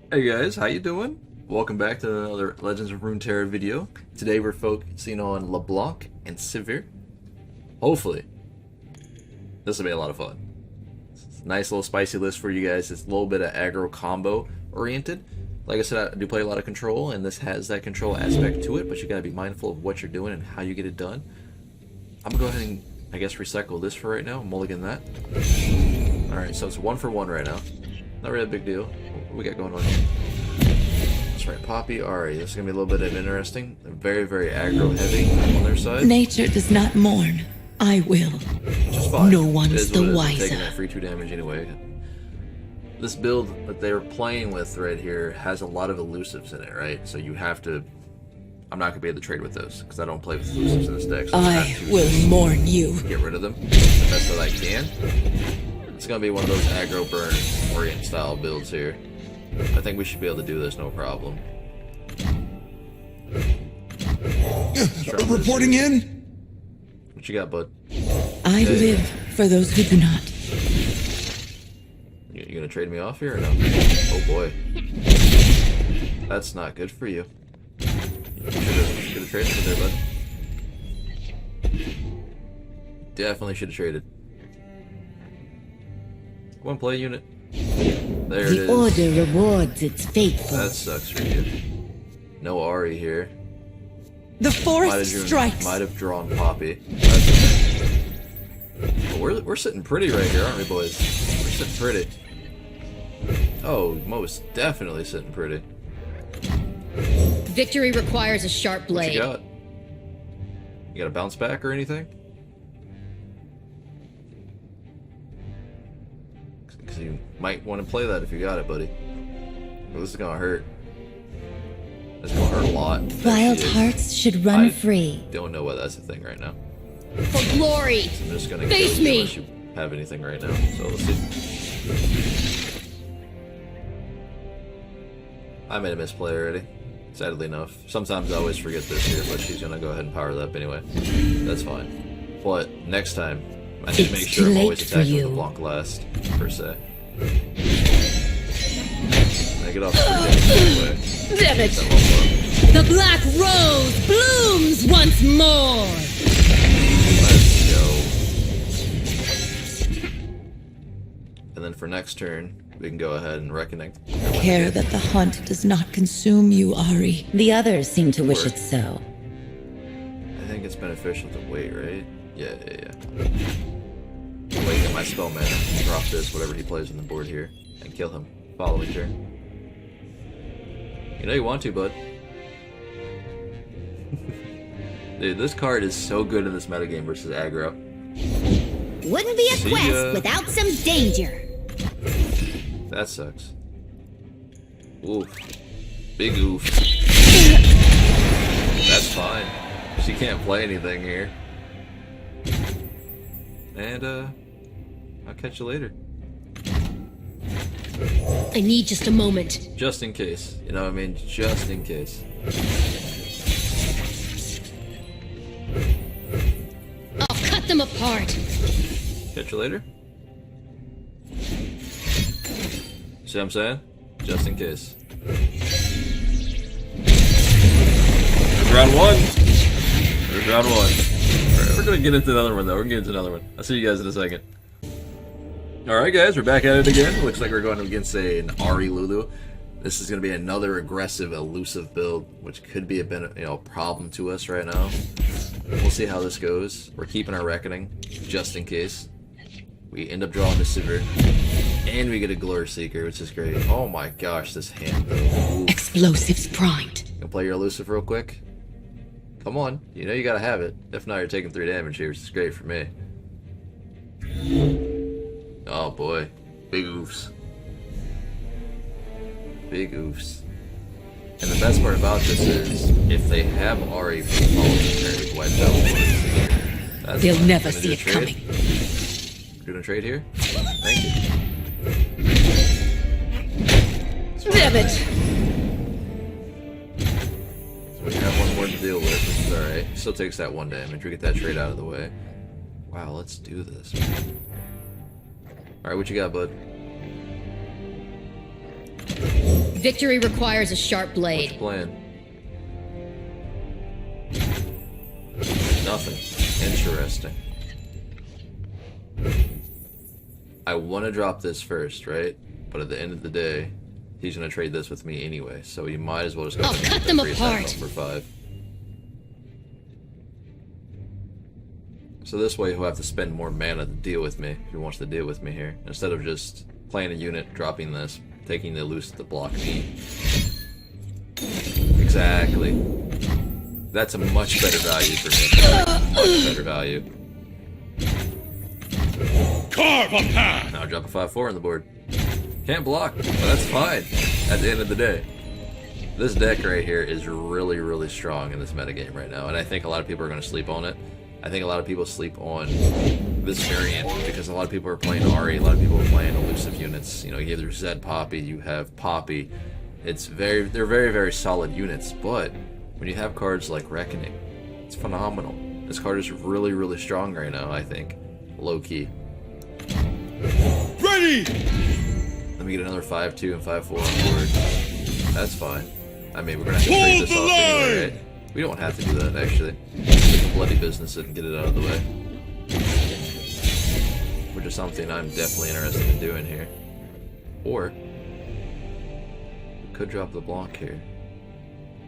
Hey guys, how you doing? Welcome back to another Legends of Runeterra video. Today we're focusing on Leblanc and Sivir. Hopefully, this will be a lot of fun. It's a nice little spicy list for you guys. It's a little bit of aggro combo oriented. Like I said, I do play a lot of control, and this has that control aspect to it, but you gotta be mindful of what you're doing and how you get it done. I'm gonna go ahead and, I guess, recycle this for right now. Mulligan that. Alright, so it's 1-for-1 right now. Not really a big deal. What we got going on here? That's right, Poppy, Ari. This is gonna be a little bit of interesting. Very, very aggro heavy on their side. Nature does not mourn. I will. Just fine. No one's the I'm wiser. taking that free 2 damage anyway. This build that they're playing with right here has a lot of elusives in it, right? So you have to. I'm not gonna be able to trade with those because I don't play with elusives in this deck. So I will mourn you. get rid of them the best that I can. It's gonna be one of those aggro burn orient style builds here. I think we should be able to do this no problem. Reporting in? What you got, bud? I live for those who do not. You gonna trade me off here or no? Oh boy. That's not good for you. You should have traded me there, bud. Definitely should have traded. One play unit. There it is. The order rewards its faithful. That sucks for you. No Ari here. The forest strikes. Might have drawn Poppy. But we're sitting pretty right here, aren't we, boys? We're sitting pretty. Oh, most definitely sitting pretty. Victory requires a sharp What blade. you got? You got a bounce back or anything? Because you might want to play that if you got it, buddy. Well, this is gonna hurt. It's gonna hurt a lot. There Wild she is. hearts should run I free. Don't know why that's a thing right now. For glory! So I'm just gonna Face kill you me! unless you have anything right now. So let's see. I made a misplay already. Sadly enough. Sometimes I always forget this here, but she's gonna go ahead and power that up anyway. That's fine. But next time, I need to make It's sure too I'm always late for attacking with you. the Blanc last, per se. I get off 3 damage anyway. Damn it! That one The black rose blooms once more! Let's go. And then for next turn, we can go ahead and reconnect. Care that the hunt does not consume you, Ari. The others seem to wish it so. I think it's beneficial to wait, right? Yeah. Wait, get my spell mana, drop this, whatever he plays on the board here, and kill him. Following turn. You know you want to, bud. Dude, this card is so good in this metagame versus aggro. Wouldn't be a See quest ya. without some danger. That sucks. Oof. Big oof. That's fine. She can't play anything here. And, I'll catch you later. I need just a moment. Just in case. You know what I mean? Just in case. I'll cut them apart. Catch you later. See what I'm saying? Just in case. There's round 1. There's round 1. Alright, we're gonna get into another one though. We're gonna get into another one. I'll see you guys in a second. Alright guys, we're back at it again. Looks like we're going against an Ari Lulu. This is gonna be another aggressive, elusive build, which could be a problem to us right now. We'll see how this goes. We're keeping our reckoning, just in case. We end up drawing the Sivir. And we get a Glory Seeker, which is great. Oh my gosh, this hand though. Ooh. Explosives primed. Gonna play your elusive real quick? Come on, you know you gotta have it. If not, you're taking 3 damage here, which is great for me. Oh boy. Big oofs. Big oofs. And the best part about this is, if they have Ari for the following turn, we can wipe out one. That's They'll fine. never Gonna see do a it trade? coming. We're gonna trade here? Thank you. Damn it! So we have one more to deal with, which is alright. Still takes that 1 damage. We get that trade out of the way. Wow, let's do this. Alright, what you got, bud? Victory requires a sharp blade. What's playing? Nothing. Interesting. I want to drop this first, right? But at the end of the day, he's going to trade this with me anyway, so you might as well just go I'll cut them apart for 5. So this way he'll have to spend more mana to deal with me, if he wants to deal with me here. Instead of just playing a unit, dropping this, taking the loose to block me. Exactly. That's a much better value for me. Much better value. Carve a path! Now I drop a 5/4 on the board. Can't block, but that's fine at the end of the day. This deck right here is really, really strong in this metagame right now, and I think a lot of people are going to sleep on it. I think a lot of people sleep on this variant because a lot of people are playing Ari, a lot of people are playing elusive units. You know, you have your Zed Poppy, you have Poppy. They're very, very solid units, but when you have cards like Reckoning, it's phenomenal. This card is really, really strong right now, I think. Low key. Ready! Let me get another 5/2 and 5/4 on board. That's fine. I mean, we're gonna have to trade this off anyway, right? We don't have to do that, actually. Get the bloody business and get it out of the way. Which is something I'm definitely interested in doing here. Or, we could drop LeBlanc here.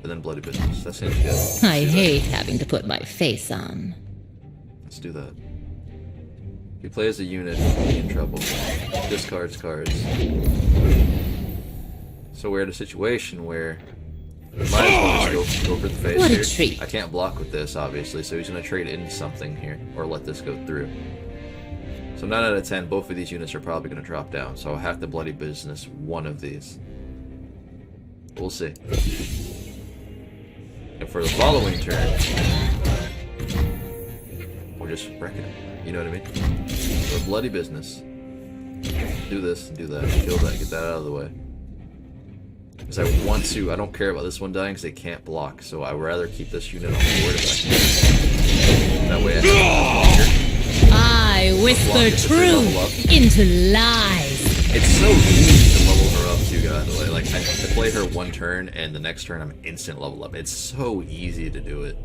And then bloody business. That seems good. I hate having to put my face on. Let's do that. If you play as a unit, you'll be in trouble. Discards cards. So we're in a situation where might as well just go for the face What a here. treat. I can't block with this, obviously, so he's going to trade in something here, or let this go through. So 9 out of 10, both of these units are probably going to drop down, so I'll have to bloody business one of these. We'll see. And for the following turn, we'll just wreck it. You know what I mean? So bloody business. Do this, do that, kill that, get that out of the way. Because I want to, I don't care about this one dying because they can't block, so I would rather keep this unit on the board if I can. That way I have I whisper truth into lies. It's so easy to level her up too, by the way. Like, I play her one turn and the next turn I'm instant level up. It's so easy to do it.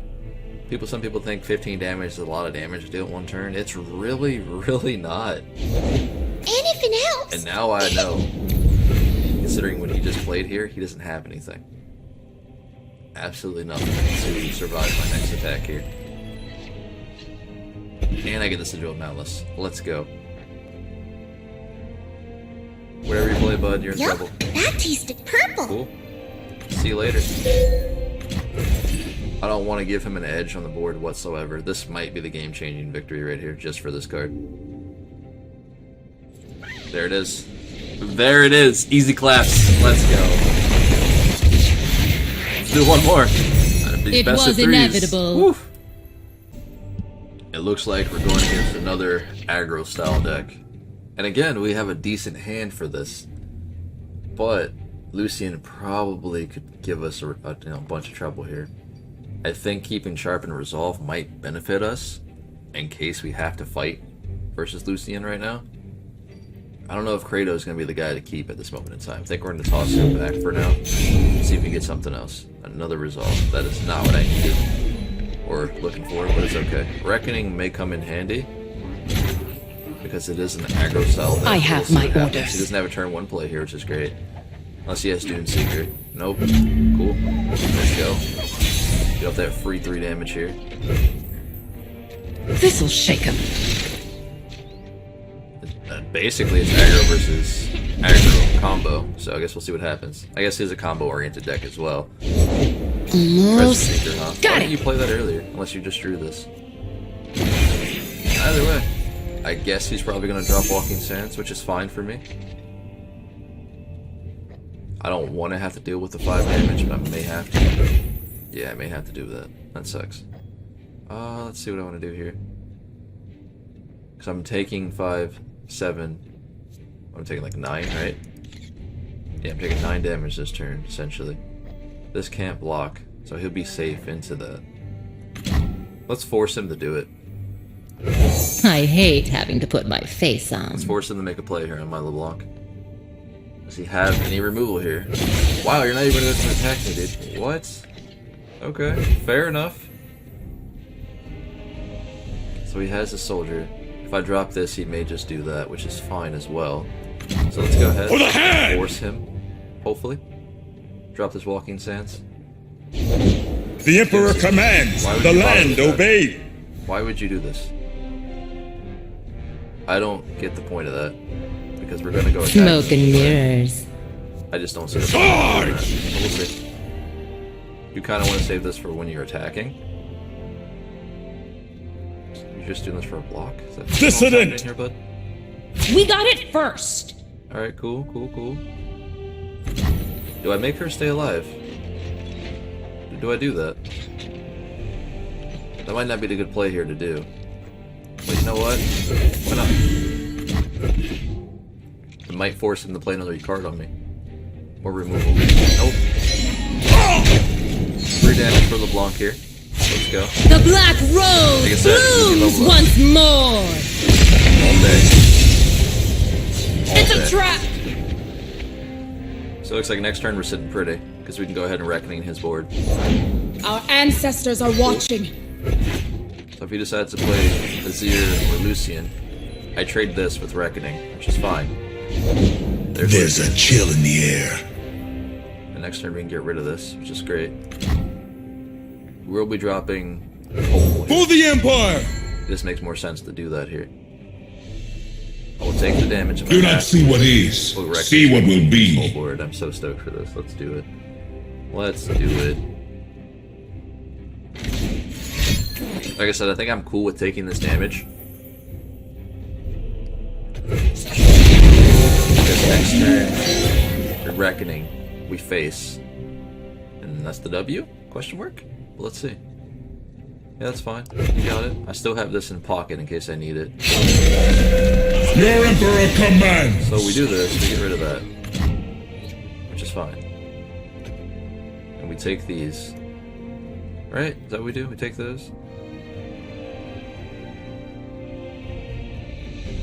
Some people think 15 damage is a lot of damage to do it one turn. It's really, really not. Anything else? And now I know. Considering when he just played here, he doesn't have anything. Absolutely nothing to survive my next attack here. And I get the Sigil of Malice. Let's go. Whatever you play, bud, you're in trouble. That tasted purple. Cool. See you later. I don't want to give him an edge on the board whatsoever. This might be the game-changing victory right here, just for this card. There it is. There it is. Easy claps. Let's go. Let's do one more. It was inevitable. Woo. It looks like we're going against another aggro style deck. And again, we have a decent hand for this. But Lucian probably could give us a bunch of trouble here. I think keeping Sharp and Resolve might benefit us in case we have to fight versus Lucian right now. I don't know if Kratos is going to be the guy to keep at this moment in time. I think we're going to toss him back for now. See if we get something else. Another Resolve. That is not what I needed or looking for, but it's okay. Reckoning may come in handy because it is an aggro style deck. I have my orders. He doesn't have a turn 1 play here, which is great. Unless he has Dune Seeker. Nope. Cool. Let's go. Get off that free 3 damage here. This'll shake him. Basically, it's aggro versus aggro combo, so I guess we'll see what happens. I guess he's a combo-oriented deck as well. Almost Seeker, huh? got Why it. didn't you play that earlier? Unless you just drew this. Either way, I guess he's probably going to drop Walking Sands, which is fine for me. I don't want to have to deal with the 5 damage, but I may have to. Yeah, I may have to do that. That sucks. Let's see what I want to do here. Because I'm taking 5, 7. I'm taking like 9, right? Yeah, I'm taking 9 damage this turn, essentially. This can't block, so he'll be safe into that. Let's force him to do it. I hate having to put my face on. Let's force him to make a play here on my LeBlanc. Does he have any removal here? Wow, you're not even going to attack me, dude. What? Okay, fair enough. So he has a soldier. If I drop this, he may just do that, which is fine as well. So let's go ahead and force him, hopefully. Drop this Walking Sands. The Emperor commands, the land obey. Why would you do this? I don't get the point of that. Because we're gonna go attack. Smoke and mirrors. I just don't see the point of that. We'll see. You kind of want to save this for when you're attacking. You're just doing this for a block? Is that Dissident! in here, bud? We got it first. Alright, cool, cool, cool. Do I make her stay alive? Do I do that? That might not be the good play here to do. But you know what? Why not? It might force him to play another card on me. Or removal. Nope. 3 damage for LeBlanc here. Let's go. The black rose blooms once more. All day. It's a trap. So it looks like next turn we're sitting pretty. Because we can go ahead and Reckoning his board. Our ancestors are watching. So if he decides to play Azir or Lucian, I trade this with Reckoning, which is fine. There's a chill in the air. And next turn we can get rid of this, which is great. We'll be dropping. Hopefully. For the Empire! This makes more sense to do that here. I will take the damage. If Do I not have see to. what is. We'll See what will full be. board. I'm so stoked for this. Let's do it. Let's do it. Like I said, I think I'm cool with taking this damage. Because next turn, the Reckoning, we face. And that's the W? Question mark? Well, let's see. Yeah, that's fine. You got it. I still have this in pocket in case I need it. Your Emperor commands! So we do this, we get rid of that. Which is fine. And we take these. Right? Is that what we do? We take those?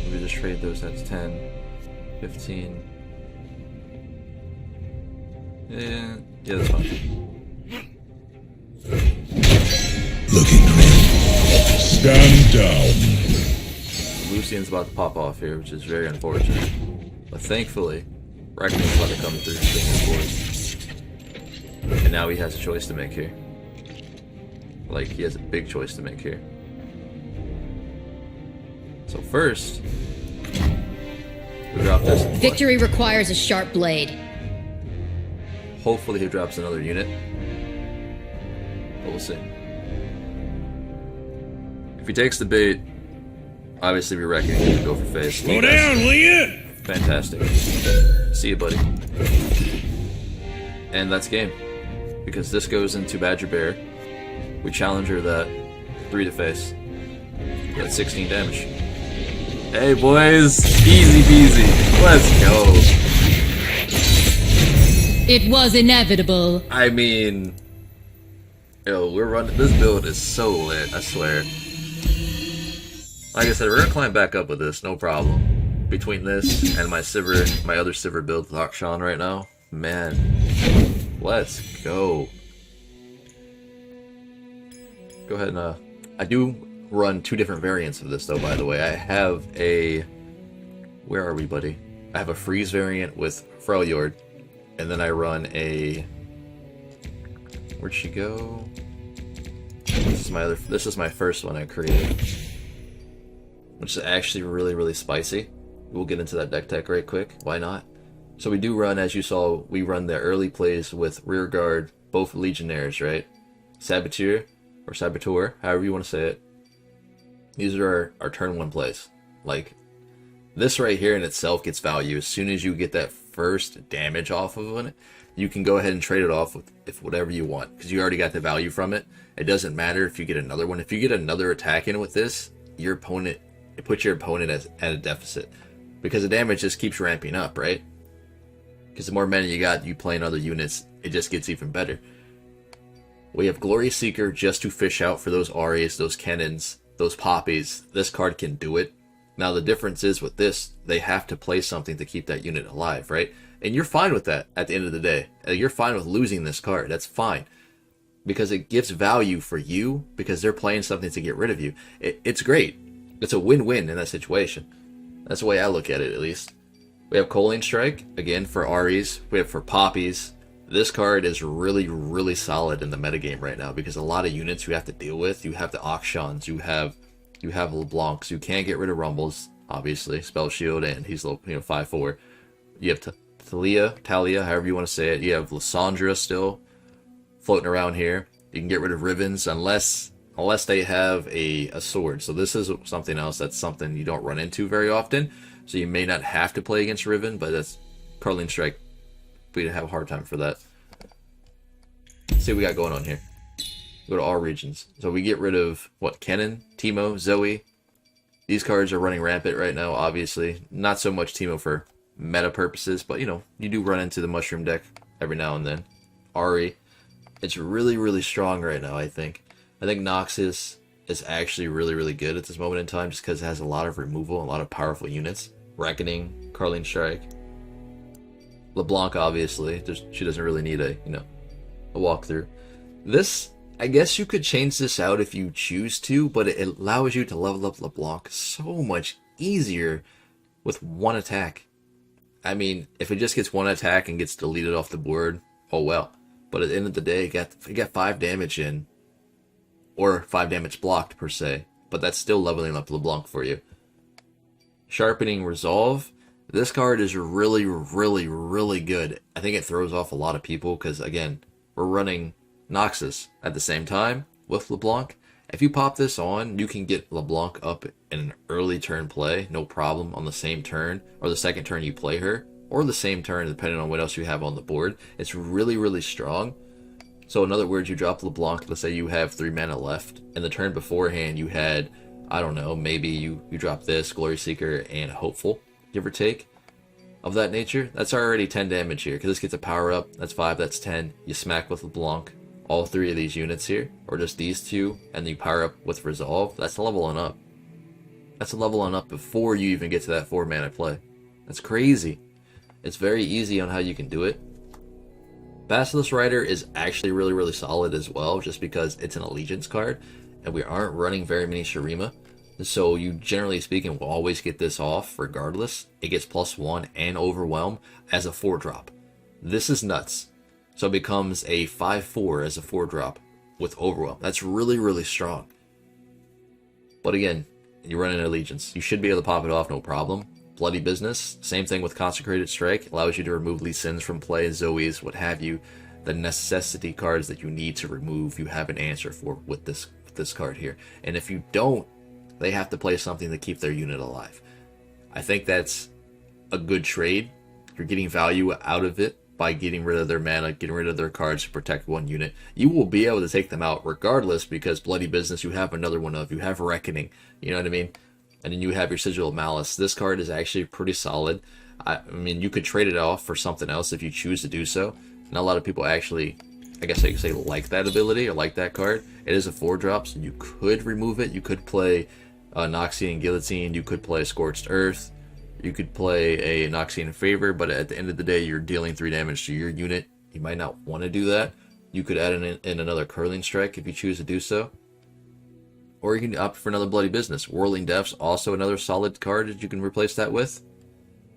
We just trade those, that's 10, 15. Yeah, that's fine. Looking grim. Stand down. Lucian's about to pop off here, which is very unfortunate. But thankfully, Reckoning's about to come through and bring his board. And now he has a choice to make here. Like, he has a big choice to make here. So first, we drop this. Victory requires a sharp blade. Hopefully he drops another unit. But we'll see. If he takes the bait, obviously we reckon he can go for face. Slow down, will you? Fantastic. See you, buddy. And that's game. Because this goes into Badger Bear. We challenge her that 3 to face. Got 16 damage. Hey boys, easy peasy. Let's go. It was inevitable. I mean, yo, we're running. This build is so lit. I swear. Like I said, we're gonna climb back up with this, no problem. Between this and my Sivir, my other Sivir build with Akshan right now, man, let's go. Go ahead and I do run 2 different variants of this though. By the way, I have a. Where are we, buddy? I have a freeze variant with Freljord, and then I run a. Where'd she go? This is my first one I created, which is actually really spicy. We'll get into that deck tech right quick. Why not? So we do run, as you saw, we run the early plays with Rearguard, both Legionnaires, right? Saboteur, or Saboteur, however you want to say it. These are our turn 1 plays. Like, this right here in itself gets value. As soon as you get that first damage off of it, you can go ahead and trade it off with whatever you want, because you already got the value from it. It doesn't matter if you get another one. If you get another attack in with this, your opponent, it puts your opponent at a deficit, because the damage just keeps ramping up, right? Because the more mana you got, you playing other units, it just gets even better. We have Glory Seeker just to fish out for those Arias, those Cannons, those Poppies. This card can do it. Now the difference is with this, they have to play something to keep that unit alive, right? And you're fine with that at the end of the day. You're fine with losing this card. That's fine. Because it gives value for you, because they're playing something to get rid of you. It's great. It's a win-win in that situation. That's the way I look at it, at least. We have Coaling Strike, again, for Aries. We have for Poppies. This card is really, really solid in the metagame right now, because a lot of units you have to deal with. You have the Auctions, you have LeBlancs. You can't get rid of Rumbles, obviously. Spell Shield, and he's 5/4. You have Talia, however you want to say it. You have Lysandra still floating around here. You can get rid of Rivens unless they have a sword. So this is something else that's something you don't run into very often. So you may not have to play against Riven, but that's Curling Strike. We'd have a hard time for that. Let's see what we got going on here. Go to all regions. So we get rid of Kennen, Teemo, Zoe. These cards are running rampant right now, obviously. Not so much Teemo for meta purposes, but you do run into the Mushroom deck every now and then. Ari. It's really, really strong right now, I think. I think Noxus is actually really, really good at this moment in time, just because it has a lot of removal, a lot of powerful units. Reckoning, Curling Strike. LeBlanc, obviously. She doesn't really need a walkthrough. This, I guess you could change this out if you choose to, but it allows you to level up LeBlanc so much easier with one attack. I mean, if it just gets one attack and gets deleted off the board, oh well. But at the end of the day, it got 5 damage in, or 5 damage blocked per se, but that's still leveling up LeBlanc for you. Sharpening Resolve. This card is really, really, really good. I think it throws off a lot of people because, again, we're running Noxus at the same time with LeBlanc. If you pop this on, you can get LeBlanc up in an early turn play, no problem, on the same turn, or the second turn you play her, or the same turn, depending on what else you have on the board. It's really, really strong. So in other words, you drop LeBlanc, let's say you have 3 mana left, and the turn beforehand you had, I don't know, maybe you drop this, Glory Seeker, and Hopeful, give or take, of that nature. That's already 10 damage here, because this gets a power up, that's 5, that's 10, you smack with LeBlanc, all 3 of these units here, or just these 2, and then you power up with Resolve, that's leveling up. That's leveling up before you even get to that 4 mana play. That's crazy. It's very easy on how you can do it. Basilisk Rider is actually really, really solid as well, just because it's an Allegiance card, and we aren't running very many Shurima. So you, generally speaking, will always get this off regardless. It gets +1 and Overwhelm as a 4-drop. This is nuts. So it becomes a 5/4 as a 4-drop with Overwhelm. That's really, really strong. But again, you run an Allegiance. You should be able to pop it off, no problem. Bloody Business, same thing with Consecrated Strike, allows you to remove Lee Sin's from play, Zoe's, what have you. The necessity cards that you need to remove, you have an answer for with this card here. And if you don't, they have to play something to keep their unit alive. I think that's a good trade. You're getting value out of it by getting rid of their mana, getting rid of their cards to protect one unit. You will be able to take them out regardless, because Bloody Business, you have another one of, you have Reckoning, you know what I mean? And then you have your Sigil of Malice. This card is actually pretty solid. I mean, you could trade it off for something else if you choose to do so. Not a lot of people actually, I guess I could say, like that ability or like that card. It is a 4-drop, so you could remove it. You could play Noxian Guillotine. You could play Scorched Earth. You could play a Noxian Favor, but at the end of the day, you're dealing 3 damage to your unit. You might not want to do that. You could add in another Curling Strike if you choose to do so. Or you can opt for another Bloody Business. Whirling Death's also another solid card that you can replace that with.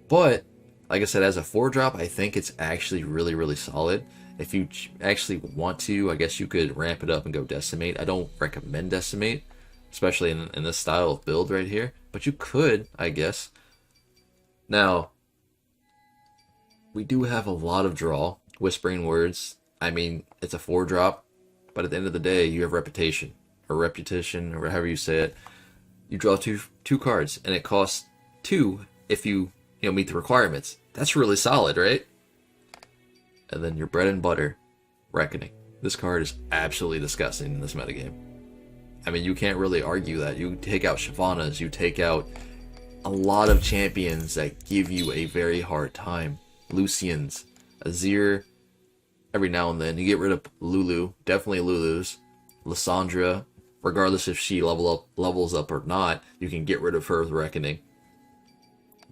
But, like I said, as a 4-drop, I think it's actually really, really solid. If you actually want to, I guess you could ramp it up and go Decimate. I don't recommend Decimate, especially in this style of build right here. But you could, I guess. Now, we do have a lot of draw. Whispering Words. I mean, it's a 4-drop. But at the end of the day, you have Reputation. Or Repetition, or however you say it. You draw two cards, and it costs 2 if you meet the requirements. That's really solid, right? And then your bread and butter, Reckoning. This card is absolutely disgusting in this metagame. I mean, you can't really argue that. You take out Shyvanas, you take out a lot of champions that give you a very hard time. Lucians, Azir, every now and then. You get rid of Lulu, definitely Lulu's. Lysandra, regardless if she levels up or not, you can get rid of her with Reckoning.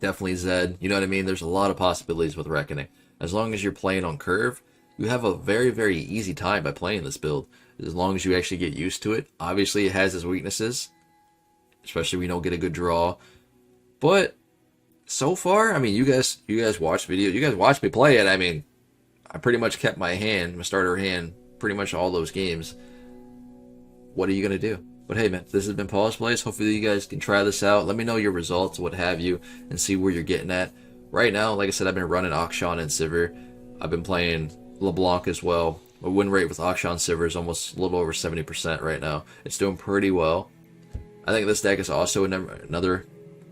definitely Zed. You know what I mean? There's a lot of possibilities with Reckoning. As long as you're playing on curve, you have a very, very easy time by playing this build. As long as you actually get used to it. Obviously, it has its weaknesses, especially when you don't get a good draw. But so far, I mean, you guys watch videos. You guys watch me play it. I mean, I pretty much kept my starter hand, pretty much all those games. What are you gonna do? But hey, man, this has been Pawse Plays. Hopefully, you guys can try this out. Let me know your results, what have you, and see where you're getting at. Right now, like I said, I've been running Akshan and Sivir. I've been playing Leblanc as well. My win rate with Akshan Sivir is almost a little over 70% right now. It's doing pretty well. I think this deck is also another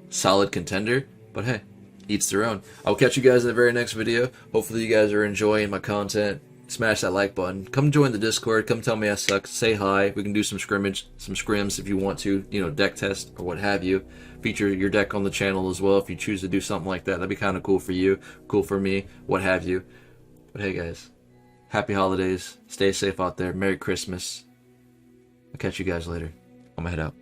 solid contender. But hey, each their own. I'll catch you guys in the very next video. Hopefully you guys are enjoying my content. Smash that like button. Come join the Discord. Come tell me I suck. Say hi. We can do some scrims if you want to. You know, deck test or what have you. Feature your deck on the channel as well if you choose to do something like that. That'd be kind of cool for you. Cool for me. What have you. But hey guys, happy holidays. Stay safe out there. Merry Christmas. I'll catch you guys later. I'm gonna head out.